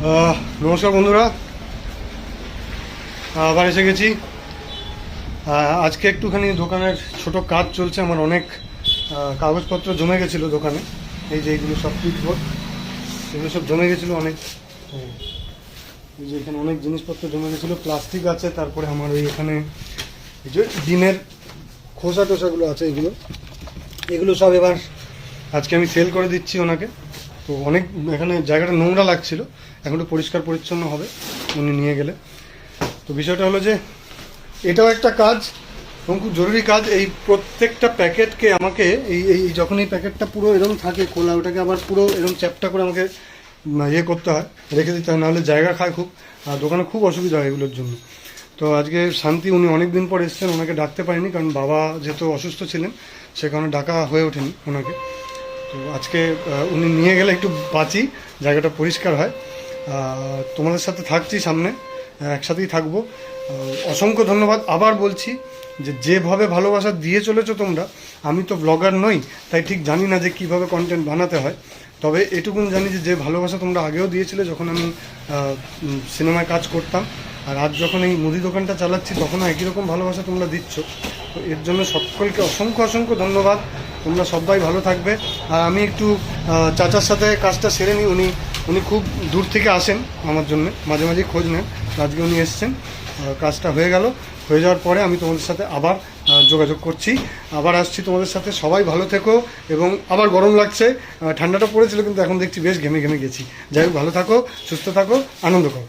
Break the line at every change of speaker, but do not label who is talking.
নমস্কার বন্ধুরা, আবার এসে গেছি। আজকে একটুখানি দোকানের ছোট কাজ চলছে। আমার অনেক কাগজপত্র জমে গেছিলো দোকানে। এই যে এইগুলো সব পিটবোর্ড, এগুলো সব জমে গেছিলো অনেক। এই যে এখানে অনেক জিনিসপত্র জমে গেছিলো, প্লাস্টিক আছে, তারপরে আমার ওই এখানে এই যে ডিমের খোসা টোসাগুলো আছে, এগুলো সব এবার আজকে আমি সেল করে দিচ্ছি ওনাকে। তো অনেক এখানে জায়গাটা নোংরা লাগছিল, এখন একটু পরিষ্কার পরিচ্ছন্ন হবে উনি নিয়ে গেলে। তো বিষয়টা হলো যে এটাও একটা কাজ এবং খুব জরুরি কাজ। এই প্রত্যেকটা প্যাকেটকে আমাকে এই যখন এই প্যাকেটটা পুরো এরকম থাকে খোলা, ওটাকে আবার পুরো এরকম চ্যাপটা করে আমাকে করতে হয়, রেখে দিতে হয়, নাহলে জায়গা খায় খুব, আর দোকানে খুব অসুবিধা হয় এগুলোর জন্য। তো আজকে শান্তি উনি অনেক দিন পর এসেছেন, ওনাকে ডাকতে পারিনি কারণ বাবা যেহেতু অসুস্থ ছিলেন সে কারণে ডাকা হয়ে ওঠেনি ওনাকে। তো আজকে উনি নিয়ে গেলে একটু বাঁচি, জায়গাটা পরিষ্কার হয়। তোমাদের সাথে থাকছি সামনে, একসাথেই থাকবো। অসংখ্য ধন্যবাদ আবার বলছি যে যেভাবে ভালোবাসা দিয়ে চলেছো তোমরা। আমি তো ব্লগার নই, তাই ঠিক জানি না যে কীভাবে কন্টেন্ট বানাতে হয়, তবে এটুকুন জানি যে ভালোবাসা তোমরা আগেও দিয়েছিলে যখন আমি সিনেমায় কাজ করতাম, আর আজ যখন এই মুদি দোকানটা চালাচ্ছি তখনও একই রকম ভালোবাসা তোমরা দিচ্ছ। তো এর জন্য সকলকে অসংখ্য অসংখ্য ধন্যবাদ। তোমরা সবাই ভালো থাকবে। আর আমি একটু চাচার সাথে কাজটা সেরে নিই। উনি খুব দূর থেকে আসেন আমার জন্য, মাঝে মাঝে খোঁজ নেন। আজকে উনি এসছেন, কাজটা হয়ে যাওয়ার পরে আমি তোমাদের সাথে আবার যোগাযোগ করছি, আবার আসছি তোমাদের সাথে। সবাই ভালো থেকো। এবং আবার গরম লাগছে, ঠান্ডাটা পড়েছিল কিন্তু এখন দেখছি বেশ ঘেমে গেছি। যাই হোক, ভালো থাকো, সুস্থ থাকো, আনন্দ করো।